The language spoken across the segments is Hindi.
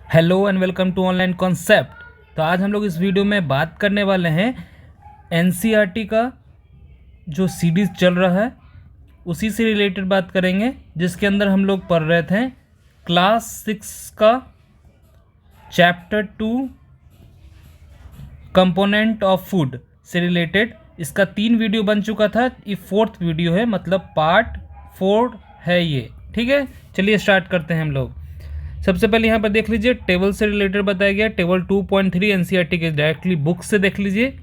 Hello and welcome to online concept. तो आज हम लोग इस वीडियो में बात करने वाले हैं एनसीईआरटी का जो सीरीज़ चल रहा है उसी से रिलेटेड बात करेंगे, जिसके अंदर हम लोग पढ़ रहे थे क्लास 6 का चैप्टर 2 कंपोनेंट ऑफ फूड से रिलेटेड। इसका 3 वीडियो बन चुका था, ये 4th वीडियो है, मतलब पार्ट 4 है ये। ठीक है, चलिए स्टार्ट करते हैं हम लोग। सबसे पहले यहाँ पर देख लीजिए, टेबल से रिलेटेड बताया गया, टेबल 2.3 एनसीईआरटी के डायरेक्टली बुक से देख लीजिए।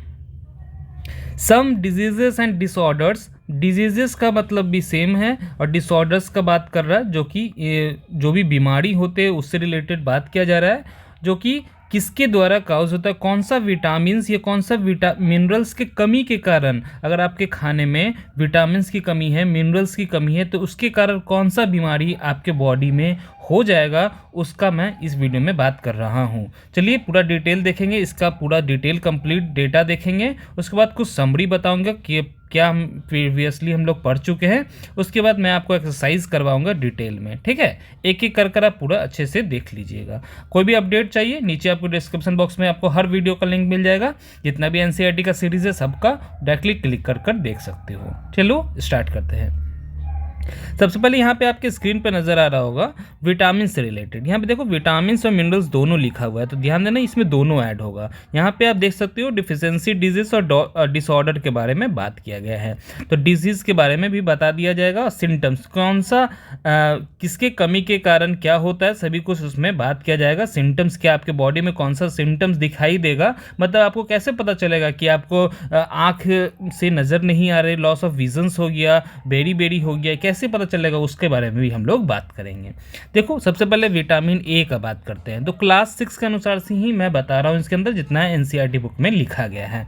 Some diseases and disorders, diseases का मतलब भी सेम है और डिसऑर्डर्स का बात कर रहा है, जो कि जो भी बीमारी होते हैं उससे रिलेटेड बात किया जा रहा है, जो कि किसके द्वारा काउज होता है, कौन सा विटामिन्स या कौन सा मिनरल्स के कमी के कारण, अगर आपके खाने में विटामिन्स की कमी है, मिनरल्स की कमी है, तो उसके कारण कौन सा बीमारी आपके बॉडी में हो जाएगा, उसका मैं इस वीडियो में बात कर रहा हूँ। चलिए पूरा डिटेल देखेंगे, इसका पूरा डिटेल कंप्लीट डेटा देखेंगे, उसके बाद कुछ समरी बताऊँगा कि क्या हम प्रीवियसली हम लोग पढ़ चुके हैं, उसके बाद मैं आपको एक्सरसाइज करवाऊंगा डिटेल में। ठीक है, एक एक कर आप पूरा अच्छे से देख लीजिएगा। कोई भी अपडेट चाहिए, नीचे आपको डिस्क्रिप्शन बॉक्स में आपको हर वीडियो का लिंक मिल जाएगा, जितना भी एनसीईआरटी का सीरीज है सबका डायरेक्टली क्लिक कर देख सकते हो। चलो स्टार्ट करते हैं। सबसे पहले यहाँ पे आपके स्क्रीन पे नजर आ रहा होगा विटामिन से रिलेटेड। यहाँ पे देखो विटामिन और मिनरल्स दोनों लिखा हुआ है, तो ध्यान देना इसमें दोनों ऐड होगा। यहाँ पे आप देख सकते हो डिफिशियंसी डिजीज और डिसऑर्डर के बारे में बात किया गया है, तो डिजीज के बारे में भी बता दिया जाएगा और सिम्टम्स कौन सा किसके कमी के कारण क्या होता है सभी कुछ उसमें बात किया जाएगा। सिम्टम्स क्या, आपके बॉडी में कौन सा सिम्टम्स दिखाई देगा, मतलब आपको कैसे पता चलेगा कि आपको आँख से नज़र नहीं आ रही, लॉस ऑफ विजन्स हो गया, बेरी हो गया, कैसे पता चलेगा, उसके बारे में भी हम लोग बात करेंगे। देखो सबसे पहले विटामिन ए का बात करते हैं, तो क्लास 6 के अनुसार से ही मैं बता रहा हूँ, इसके अंदर जितना एनसीईआरटी बुक में लिखा गया है।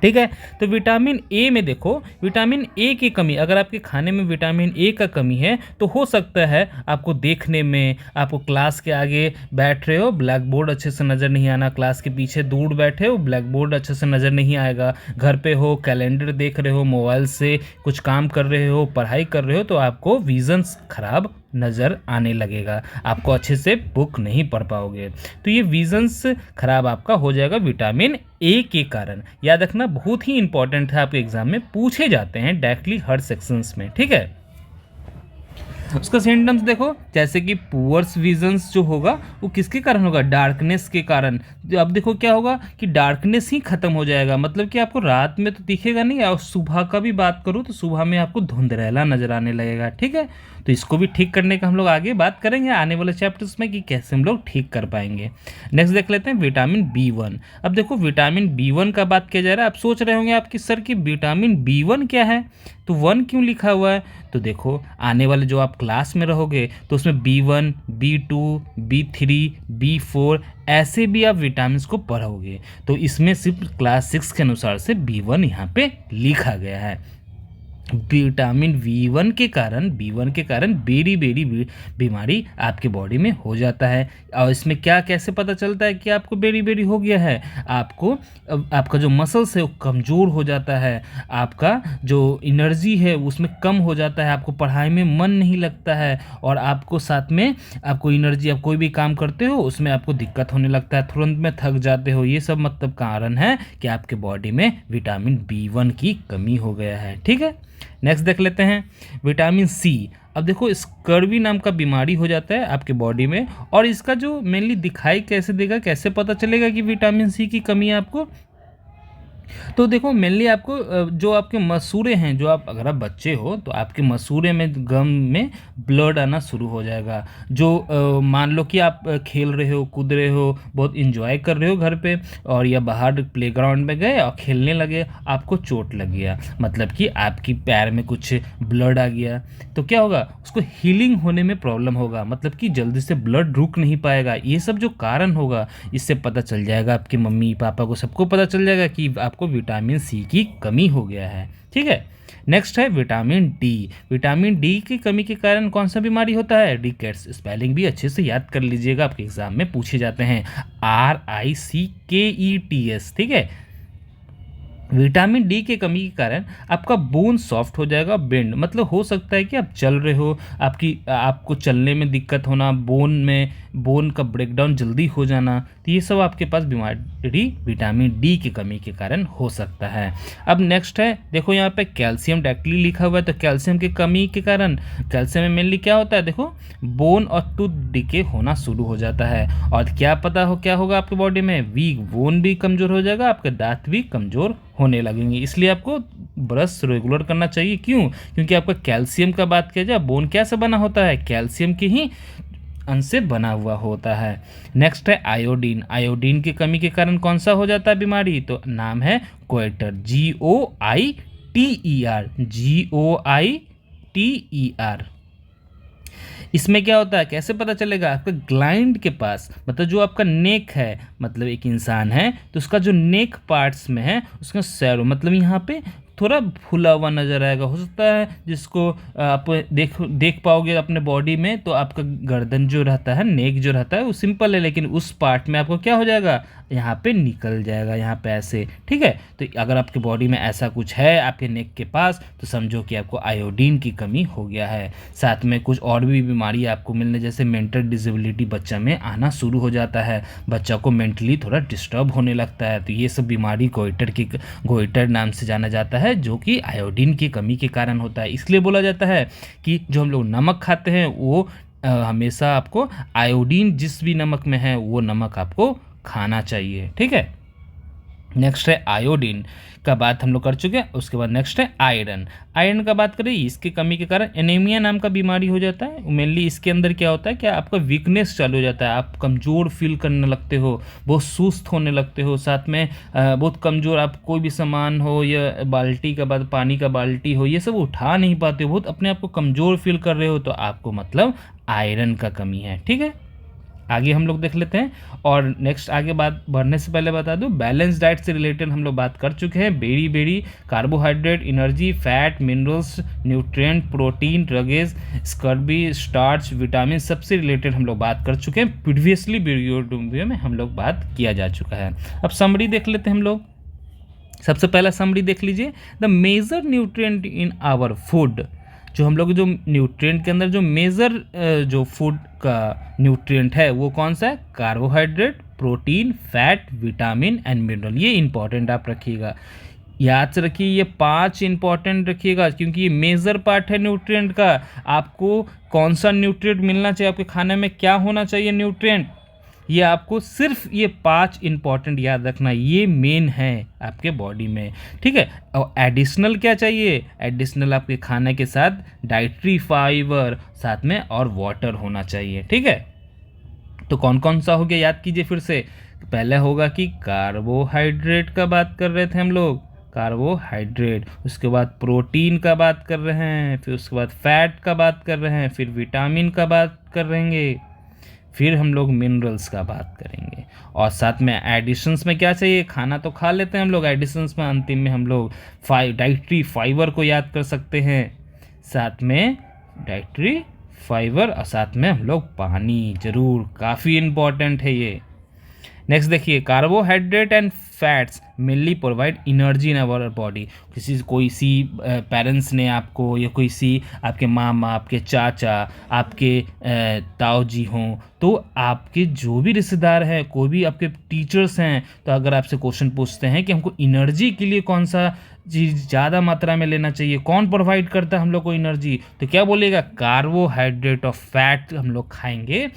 ठीक है, तो विटामिन ए में देखो, विटामिन ए की कमी, अगर आपके खाने में विटामिन ए का कमी है तो हो सकता है आपको देखने में, आपको क्लास के आगे बैठ रहे हो, ब्लैक बोर्ड अच्छे से नज़र नहीं आना, क्लास के पीछे दूर बैठे हो, ब्लैक बोर्ड अच्छे से नज़र नहीं आएगा, घर पे हो, कैलेंडर देख रहे हो, मोबाइल से कुछ काम कर रहे हो, पढ़ाई कर रहे हो, तो आपको विजन्स खराब नज़र आने लगेगा, आपको अच्छे से बुक नहीं पढ़ पाओगे, तो ये विजन्स खराब आपका हो जाएगा विटामिन ए के कारण। याद रखना, बहुत ही इंपॉर्टेंट है, आपके एग्जाम में पूछे जाते हैं डायरेक्टली हर सेक्शंस में। ठीक है, उसका सिम्टम्स देखो, जैसे कि पुअर्स विजन्स जो होगा वो किसके कारण होगा, डार्कनेस के कारण। अब देखो क्या होगा कि डार्कनेस ही खत्म हो जाएगा, मतलब कि आपको रात में तो दिखेगा नहीं, और सुबह का भी बात करूँ तो सुबह में आपको धुंधला नजर आने लगेगा। ठीक है, तो इसको भी ठीक करने का हम लोग आगे बात करेंगे आने वाले चैप्टर्स में कि कैसे हम लोग ठीक कर पाएंगे। नेक्स्ट देख लेते हैं विटामिन B1। अब देखो विटामिन B1 का बात किया जा रहा है, आप सोच रहे होंगे आपकी सर कि विटामिन B1 क्या है, तो 1 क्यों लिखा हुआ है, तो देखो आने वाले जो आप क्लास में रहोगे तो उसमें B1, B2, B3, B4 ऐसे भी आप विटामिन को पढ़ोगे, तो इसमें सिर्फ क्लास 6 के अनुसार से B1 यहाँ पे लिखा गया है। विटामिन B1 के कारण बेरी बीमारी आपके बॉडी में हो जाता है। और इसमें क्या कैसे पता चलता है कि आपको बेरी हो गया है, आपका जो मसल्स है वो कमज़ोर हो जाता है, आपका जो एनर्जी है उसमें कम हो जाता है, आपको पढ़ाई में मन नहीं लगता है, और आपको साथ में आपको एनर्जी, आप कोई भी काम करते हो उसमें आपको दिक्कत होने लगता है, तुरंत में थक जाते हो, ये सब मतलब कारण है कि आपके बॉडी में विटामिन B1 की कमी हो गया है। ठीक है, नेक्स्ट देख लेते हैं विटामिन C। अब देखो स्कर्वी नाम का बीमारी हो जाता है आपके बॉडी में, और इसका जो मेनली दिखाई कैसे देगा, कैसे पता चलेगा कि विटामिन C की कमी है आपको, तो देखो मेनली आपको जो आपके मसूड़े हैं, जो आप अगर आप बच्चे हो तो आपके मसूड़े में गम में ब्लड आना शुरू हो जाएगा। जो मान लो कि आप खेल रहे हो, कूद रहे हो, बहुत इंजॉय कर रहे हो घर पे, और या बाहर प्लेग्राउंड में गए और खेलने लगे, आपको चोट लग गया, मतलब कि आपकी पैर में कुछ ब्लड आ गया, तो क्या होगा, उसको हीलिंग होने में प्रॉब्लम होगा, मतलब कि जल्दी से ब्लड रुक नहीं पाएगा। ये सब जो कारण होगा इससे पता चल जाएगा, आपके मम्मी पापा को सबको पता चल जाएगा कि आपको विटामिन C की कमी हो गया है। ठीक है, नेक्स्ट है विटामिन D। विटामिन D की कमी के कारण कौन सा बीमारी होता है, रिकेट्स। स्पेलिंग भी अच्छे से याद कर लीजिएगा, आपके एग्जाम में पूछे जाते हैं, RICKETS। ठीक है, विटामिन डी के कमी के कारण आपका बोन सॉफ्ट हो जाएगा, बेंड मतलब हो सकता है कि आप चल रहे हो, आपको चलने में दिक्कत होना, बोन का ब्रेकडाउन जल्दी हो जाना, तो ये सब आपके पास बीमारी विटामिन डी की कमी के कारण हो सकता है। अब नेक्स्ट है, देखो यहाँ पे कैल्शियम डायरेक्टली लिखा हुआ है, तो कैल्शियम की कमी के कारण कैल्शियम में मेनली क्या होता है, देखो बोन और टूथ डिके होना शुरू हो जाता है, और क्या पता हो क्या होगा आपके बॉडी में, वीक बोन भी कमज़ोर हो जाएगा, आपके दांत भी कमज़ोर होने लगेंगे। इसलिए आपको ब्रश रेगुलर करना चाहिए। क्यों? क्योंकि आपका कैल्शियम का बात किया जाए, बोन क्या से बना होता है, कैल्शियम के ही अंश से बना हुआ होता है। नेक्स्ट है आयोडीन। आयोडीन की कमी के कारण कौन सा हो जाता है बीमारी, तो नाम है गोइटर, GOITER। इसमें क्या होता है, कैसे पता चलेगा, आपका ग्लैंड के पास, मतलब जो आपका नेक है, मतलब एक इंसान है तो उसका जो नेक पार्ट्स में है उसका सैरो, मतलब यहाँ पे थोड़ा फूला हुआ नज़र आएगा, हो सकता है जिसको आप देख पाओगे अपने बॉडी में, तो आपका गर्दन जो रहता है, नेक जो रहता है वो सिंपल है, लेकिन उस पार्ट में आपको क्या हो जाएगा, यहाँ पे निकल जाएगा, यहाँ पे ऐसे, ठीक है। तो अगर आपके बॉडी में ऐसा कुछ है आपके नेक के पास, तो समझो कि आपको आयोडीन की कमी हो गया है। साथ में कुछ और भी बीमारी आपको मिलने, जैसे मेंटल डिसेबिलिटी बच्चा में आना शुरू हो जाता है, बच्चा को मेंटली थोड़ा डिस्टर्ब होने लगता है, तो ये सब बीमारी गोइटर नाम से जाना जाता है, जो कि आयोडीन की कमी के कारण होता है। इसलिए बोला जाता है कि जो हम लोग नमक खाते हैं वो हमेशा आपको आयोडीन जिस भी नमक में है वो नमक आपको खाना चाहिए, ठीक है। नेक्स्ट है आयोडीन का बात हम लोग कर चुके हैं। उसके बाद नेक्स्ट है आयरन। आयरन का बात करें, इसकी कमी के कारण एनीमिया नाम का बीमारी हो जाता है। मेनली इसके अंदर क्या होता है कि आपका वीकनेस चालू हो जाता है, आप कमज़ोर फील करने लगते हो, बहुत सुस्त होने लगते हो, साथ में बहुत कमज़ोर, आप कोई भी सामान हो या बाल्टी का बाद पानी का बाल्टी हो, ये सब उठा नहीं पाते हो, बहुत अपने आप को कमज़ोर फील कर रहे हो, तो आपको मतलब आयरन का कमी है, ठीक है। आगे हम लोग देख लेते हैं, और नेक्स्ट आगे बात बढ़ने से पहले बता दूं, बैलेंस डाइट से रिलेटेड हम लोग बात कर चुके हैं। बेरी carbohydrate, energy, fat, minerals, nutrient, protein, roughage, scurvy, starch, vitamin, सबसे रिलेटेड हम लोग बात कर चुके हैं। प्रीवियसली वीडियो में हम लोग बात किया जा चुका है। अब समरी देख लेते हैं हम लोग। सबसे पहला समरी देख लीजिए, the major nutrient in our food. जो हम लोग जो न्यूट्रिएंट के अंदर जो मेजर जो फूड का न्यूट्रिएंट है वो कौन सा है, carbohydrate, protein, fat, vitamin and mineral. ये इंपॉर्टेंट आप रखिएगा, याद से रखिए, ये 5 इंपॉर्टेंट रखिएगा, क्योंकि ये मेजर पार्ट है न्यूट्रिएंट का। आपको कौन सा न्यूट्रिएंट मिलना चाहिए, आपके खाने में क्या होना चाहिए न्यूट्रिएंट, ये आपको सिर्फ ये 5 इंपॉर्टेंट याद रखना, ये मेन है आपके बॉडी में, ठीक है। और एडिशनल क्या चाहिए, एडिशनल आपके खाने के साथ डाइटरी फाइबर, साथ में और वाटर होना चाहिए, ठीक है। तो कौन कौन सा हो गया, याद कीजिए फिर से। पहले होगा कि कार्बोहाइड्रेट का बात कर रहे थे हम लोग, कार्बोहाइड्रेट, उसके बाद प्रोटीन का बात कर रहे हैं, फिर उसके बाद फैट का बात कर रहे हैं, फिर विटामिन का बात कर रहेंगे, फिर हम लोग मिनरल्स का बात करेंगे, और साथ में एडिशंस में क्या चाहिए, खाना तो खा लेते हैं हम लोग, एडिशंस में अंतिम में हम लोग डाइटरी फाइबर को याद कर सकते हैं, साथ में डाइटरी फाइबर, और साथ में हम लोग पानी, ज़रूर, काफ़ी इम्पॉर्टेंट है ये। नेक्स्ट देखिए, carbohydrate and fats mainly provide energy in our body. कोई सी पेरेंट्स ने आपको, या कोई सी आपके मामा, आपके चाचा, आपके ताऊ जी हों, तो आपके जो भी रिश्तेदार हैं, कोई भी आपके टीचर्स हैं, तो अगर आपसे क्वेश्चन पूछते हैं कि हमको एनर्जी के लिए कौन सा चीज़ ज़्यादा मात्रा में लेना चाहिए, कौन प्रोवाइड करता है हम लोग को एनर्जी, तो क्या बोलेगा, कार्बोहाइड्रेट और फैट हम लोग खाएंगे।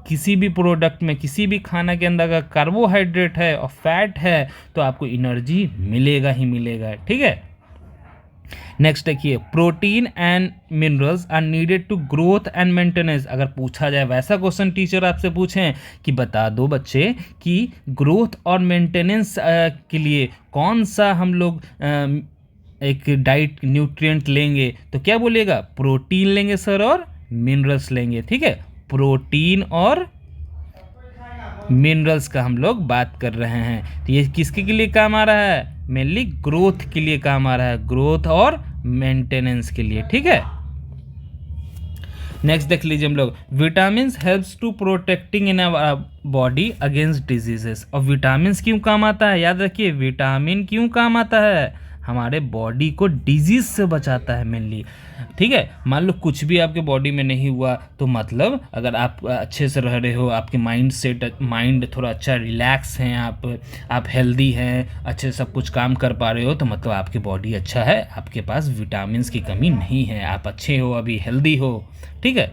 किसी भी प्रोडक्ट में, किसी भी खाना के अंदर अगर कार्बोहाइड्रेट है और फैट है तो आपको एनर्जी मिलेगा ही मिलेगा, ठीक है। नेक्स्ट देखिए, protein and minerals are needed to growth and maintenance. अगर पूछा जाए वैसा क्वेश्चन, टीचर आपसे पूछें कि बता दो बच्चे कि ग्रोथ और मेंटेनेंस के लिए कौन सा हम लोग एक डाइट न्यूट्रिएंट लेंगे, तो क्या बोलेगा, प्रोटीन लेंगे सर और मिनरल्स लेंगे, ठीक है। प्रोटीन और मिनरल्स का हम लोग बात कर रहे हैं, तो ये किसके लिए काम आ रहा है, मेनली ग्रोथ के लिए काम आ रहा है, ग्रोथ और मेंटेनेंस के लिए, ठीक है। नेक्स्ट देख लीजिए हम लोग, vitamin helps to protecting in our body against diseases. और विटामिन क्यों काम आता है, याद रखिए विटामिन क्यों काम आता है, हमारे बॉडी को डिजीज से बचाता है मेनली। ठीक है, मान लो कुछ भी आपके बॉडी में नहीं हुआ तो मतलब अगर आप अच्छे से रह रहे हो, आपके माइंड थोड़ा अच्छा रिलैक्स हैं, आप हेल्दी हैं, अच्छे से सब कुछ काम कर पा रहे हो, तो मतलब आपकी बॉडी अच्छा है, आपके पास विटामिन की कमी नहीं है, आप अच्छे हो, अभी हेल्दी हो। ठीक है,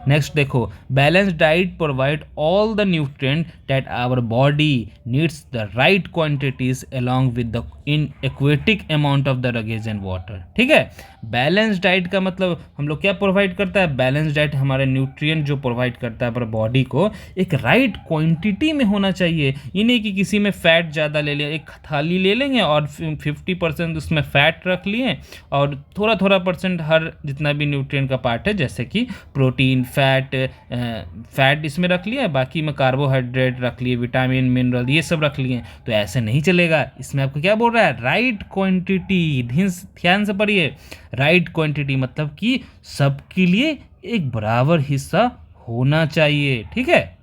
नेक्स्ट देखो, balance diet provide all the nutrient that our body needs the right quantities along with the in एक्वेटिक amount of the roughage and water. ठीक है, बैलेंस डाइट का मतलब हम लोग क्या प्रोवाइड करता है, बैलेंस डाइट हमारे न्यूट्रिएंट जो प्रोवाइड करता है पर बॉडी को एक राइट क्वांटिटी में होना चाहिए। ये नहीं कि किसी में फैट ज़्यादा ले लिया, एक थाली ले लेंगे और 50% उसमें फैट रख लिए और थोड़ा थोड़ा परसेंट हर जितना भी न्यूट्रिएंट का पार्ट है, जैसे कि प्रोटीन, फैट इसमें रख लिया, बाकी में कार्बोहाइड्रेट रख लिए, विटामिन, मिनरल ये सब रख लिए, तो ऐसे नहीं चलेगा। इसमें आपको क्या बोल रहा है, राइट क्वांटिटी, ध्यान से पढ़िए, राइट क्वांटिटी मतलब कि सबके लिए एक बराबर हिस्सा होना चाहिए। ठीक है,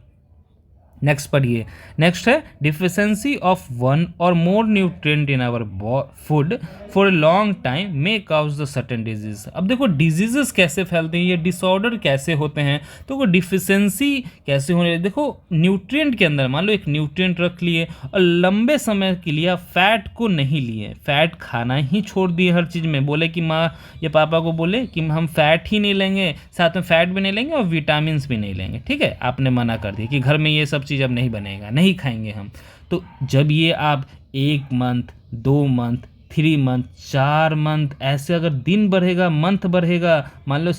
नेक्स्ट पढ़िए, नेक्स्ट है deficiency of one or more nutrient in our food for a long time may cause the certain disease. अब देखो डिजीजेस कैसे फैलते हैं, ये डिसऑर्डर कैसे होते हैं, तो वो डिफिशियंसी कैसे होने, देखो न्यूट्रिएंट के अंदर मान लो एक न्यूट्रिएंट रख लिए और लंबे समय के लिए फैट को नहीं लिए, फैट खाना ही छोड़ दिए हर चीज़ में, बोले कि माँ या पापा को बोले कि हम फैट ही नहीं लेंगे, साथ में फैट भी नहीं लेंगे और विटामिन भी नहीं लेंगे। ठीक है, आपने मना कर दिया कि घर में ये सब चीज़ अब नहीं बनेगा, नहीं खाएंगे हम। तो जब ये आप 1 मंथ, 2 मंथ, 3 मंथ, 4 मंथ ऐसे अगर दिन बढ़ेगा, मंथ बढ़ेगा, मान लो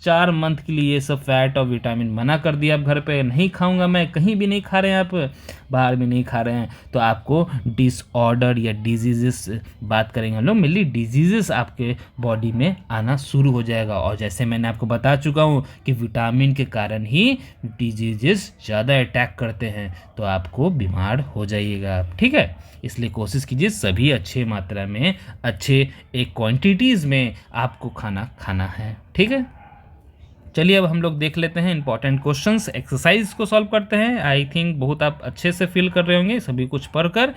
4 मंथ के लिए ये सब फैट और विटामिन मना कर दिया आप घर पे, नहीं खाऊंगा मैं, कहीं भी नहीं खा रहे हैं आप, बाहर भी नहीं खा रहे हैं, तो आपको डिसऑर्डर या डिजीजेस, बात करेंगे हम लोग मेनली डिजीजेस, आपके बॉडी में आना शुरू हो जाएगा। और जैसे मैंने आपको बता चुका हूँ कि विटामिन के कारण ही डिजीजेस ज़्यादा अटैक करते हैं, तो आपको बीमार हो जाइएगा। ठीक है, इसलिए कोशिश कीजिए सभी अच्छे मात्रा में, अच्छे एक क्वांटिटीज़ में आपको खाना है। ठीक है, चलिए अब हम लोग देख लेते हैं इंपॉर्टेंट क्वेश्चंस, एक्सरसाइज को सॉल्व करते हैं। आई थिंक बहुत आप अच्छे से फील कर रहे होंगे सभी कुछ पढ़कर।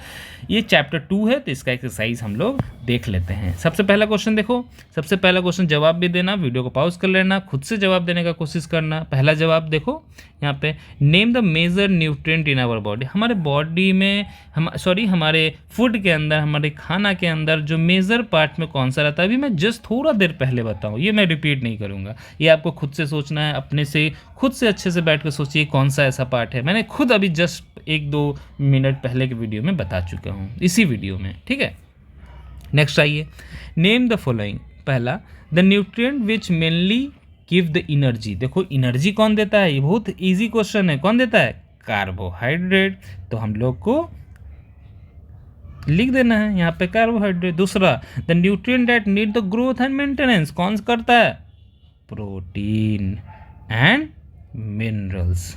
ये चैप्टर 2 है तो इसका एक्सरसाइज हम लोग देख लेते हैं। सबसे पहला क्वेश्चन देखो, सबसे पहला क्वेश्चन जवाब भी देना, वीडियो को पॉज कर लेना, खुद से जवाब देने का कोशिश करना। पहला जवाब देखो यहाँ पे, name the major nutrient in our body. हमारे बॉडी में हमारे फूड के अंदर, हमारे खाना के अंदर जो मेजर पार्ट में कौन सा रहता है, अभी मैं जस्ट थोड़ा देर पहले बताऊँ, ये मैं रिपीट नहीं करूँगा, ये आपको खुद से सोचना है, अपने से खुद से अच्छे से बैठ कर सोचिए कौन सा ऐसा पार्ट है। मैंने खुद अभी जस्ट 1-2 मिनट पहले के वीडियो में बता चुका हूँ, इसी वीडियो में। ठीक है, नेक्स्ट आइए, नेम द फॉलोइंग। पहला, the nutrient which mainly give the energy. देखो एनर्जी कौन देता है, ये बहुत इजी क्वेश्चन है, कौन देता है, कार्बोहाइड्रेट, तो हम लोग को लिख देना है यहाँ पे कार्बोहाइड्रेट। दूसरा, the nutrient that need the growth and maintenance, कौन करता है, प्रोटीन एंड मिनरल्स।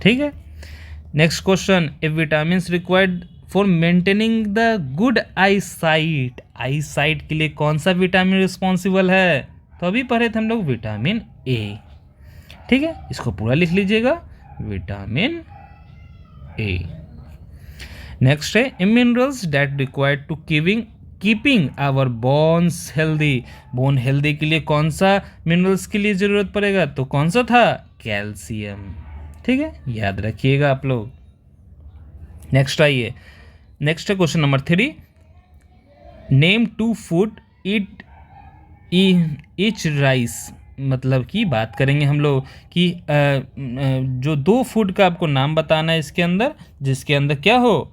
ठीक है, next question, if vitamin required for maintaining the good I site, I site के लिए कौन सा विटामिन रिस्पॉन्सिबल है, तो अभी पढ़े थे हम लोग विटामिन ए। ठीक है, इसको पूरा लिख लीजिएगा, विटामिन ए। नेक्स्ट है, minerals that required to keeping our bones healthy, bone healthy के लिए कौन सा मिनरल्स के लिए ज़रूरत पड़ेगा, तो कौन सा था, कैल्शियम। ठीक है, याद रखिएगा आप लोग। नेक्स्ट आइए, नेक्स्ट है question number 3, name 2 food each rice, मतलब कि बात करेंगे हम लोग कि जो 2 फूड का आपको नाम बताना है इसके अंदर, जिसके अंदर क्या हो,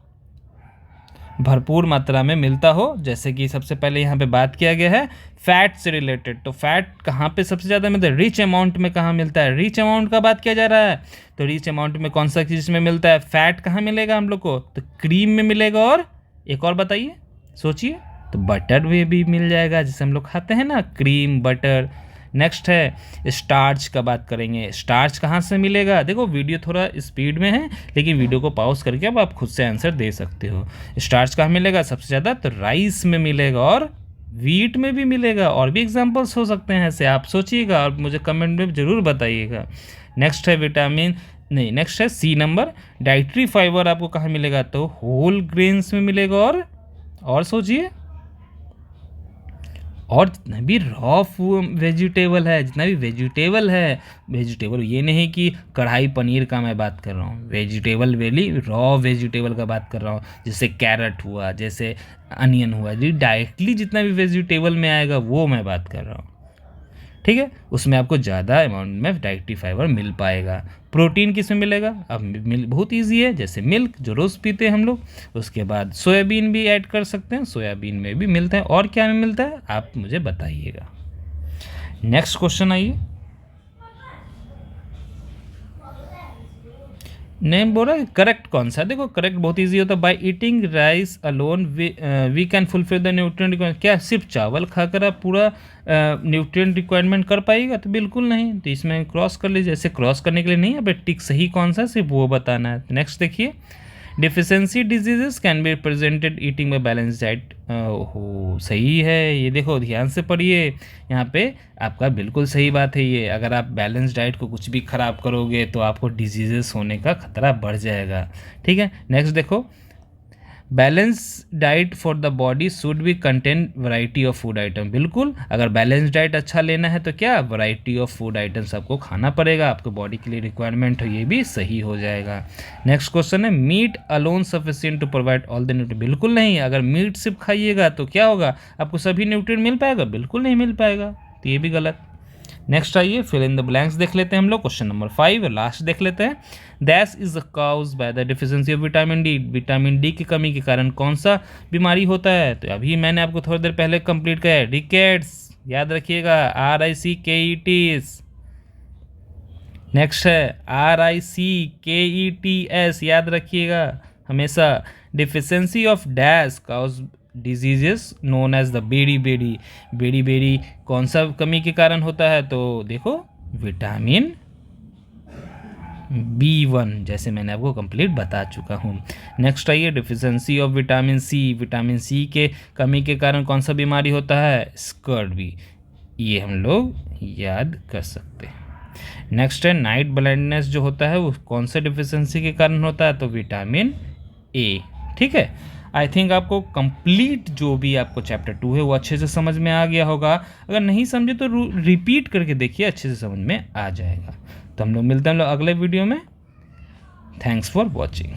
भरपूर मात्रा में मिलता हो। जैसे कि सबसे पहले यहाँ पे बात किया गया है फैट से रिलेटेड, तो फैट कहाँ पे सबसे ज़्यादा मिलता है, रिच अमाउंट में कहाँ मिलता है, रिच अमाउंट का बात किया जा रहा है, तो रिच अमाउंट में कौन सा चीज़ में मिलता है, फैट कहाँ मिलेगा हम लोग को, तो क्रीम में मिलेगा, और एक और बताइए, सोचिए, तो बटर में भी मिल जाएगा, जिसे हम लोग खाते हैं ना, क्रीम, बटर। नेक्स्ट है स्टार्च का बात करेंगे, स्टार्च कहाँ से मिलेगा, देखो वीडियो थोड़ा स्पीड में है लेकिन वीडियो को पॉज करके अब आप खुद से आंसर दे सकते हो। स्टार्च कहाँ मिलेगा सबसे ज़्यादा, तो राइस में मिलेगा और वीट में भी मिलेगा, और भी एग्जांपल्स हो सकते हैं ऐसे, आप सोचिएगा और मुझे कमेंट में ज़रूर बताइएगा। नेक्स्ट है विटामिन, नहीं नेक्स्ट है सी नंबर, डाइटरी फाइबर आपको कहाँ मिलेगा, तो होल ग्रेन्स में मिलेगा, और सोचिए, और जितना भी रॉ वेजिटेबल है, जितना भी वेजिटेबल है, वेजिटेबल ये नहीं कि कढ़ाई पनीर का मैं बात कर रहा हूँ, वेजिटेबल वेली रॉ वेजिटेबल का बात कर रहा हूँ, जैसे कैरेट हुआ, जैसे अनियन हुआ, जी डायरेक्टली जितना भी वेजिटेबल में आएगा वो मैं बात कर रहा हूँ, ठीक है। उसमें आपको ज़्यादा अमाउंट में डाइटरी फाइबर मिल पाएगा। प्रोटीन किस में मिलेगा, अब मिल बहुत इजी है, जैसे मिल्क जो रोज़ पीते हैं हम लोग, उसके बाद सोयाबीन भी ऐड कर सकते हैं, सोयाबीन में भी मिलता है, और क्या में मिलता है आप मुझे बताइएगा। नेक्स्ट क्वेश्चन आइए। नेम बोल रहा है करेक्ट कौन सा, देखो करेक्ट बहुत इजी होता है, by eating rice alone we can fulfil the nutrient requirement, क्या सिर्फ चावल खाकर आप पूरा न्यूट्रिएंट रिक्वायरमेंट कर पाएगा, तो बिल्कुल नहीं, तो इसमें क्रॉस कर लीजिए, ऐसे क्रॉस करने के लिए नहीं है, टिक सही कौन सा सिर्फ वो बताना है। नेक्स्ट देखिए, deficiency diseases can be represented eating by balance diet, हो सही है, ये देखो ध्यान से पढ़िए, यहाँ पे आपका बिल्कुल सही बात है ये, अगर आप बैलेंस डाइट को कुछ भी ख़राब करोगे तो आपको डिजीजेस होने का खतरा बढ़ जाएगा, ठीक है। नेक्स्ट देखो, balance diet for the body should be contain variety of food item, बिल्कुल अगर बैलेंस डाइट अच्छा लेना है तो क्या वैरायटी ऑफ फूड आइटम्स आपको खाना पड़ेगा, आपको बॉडी के लिए रिक्वायरमेंट हो, ये भी सही हो जाएगा। नेक्स्ट क्वेश्चन है, meat alone sufficient to provide all the nutrient, बिल्कुल नहीं, अगर मीट सिर्फ खाइएगा तो क्या होगा, आपको सभी न्यूट्रिएंट मिल पाएगा, बिल्कुल नहीं मिल पाएगा, तो ये भी गलत। नेक्स्ट आइए, फिल इन द ब्लैंक्स देख लेते हैं हम लोग, क्वेश्चन नंबर 5 लास्ट देख लेते हैं। This is cause by the deficiency of vitamin D, vitamin D की कमी के कारण कौन सा बीमारी होता है, तो अभी मैंने आपको थोड़ी देर पहले कंप्लीट किया है, रिकेट्स, याद रखिएगा, RICKETS। नेक्स्ट है RICKETS, याद रखिएगा हमेशा। Deficiency of dash cause diseases known as the beri beri, beri beri कौन सा कमी के कारण होता है, तो देखो विटामिन B1, जैसे मैंने आपको कंप्लीट बता चुका हूँ। नेक्स्ट आइए, deficiency of vitamin C, vitamin C के कमी के कारण कौन सा बीमारी होता है, स्कर्वी, ये हम लोग याद कर सकते हैं। नेक्स्ट है नाइट ब्लाइंडनेस जो होता है वो कौन से डिफिशियंसी के कारण होता है, तो विटामिन ए, ठीक है। आई थिंक आपको कंप्लीट जो भी आपको चैप्टर 2 है वो अच्छे से समझ में आ गया होगा, अगर नहीं समझे तो रिपीट करके देखिए, अच्छे से समझ में आ जाएगा। तो हम लोग मिलते हैं अगले वीडियो में। Thanks for watching.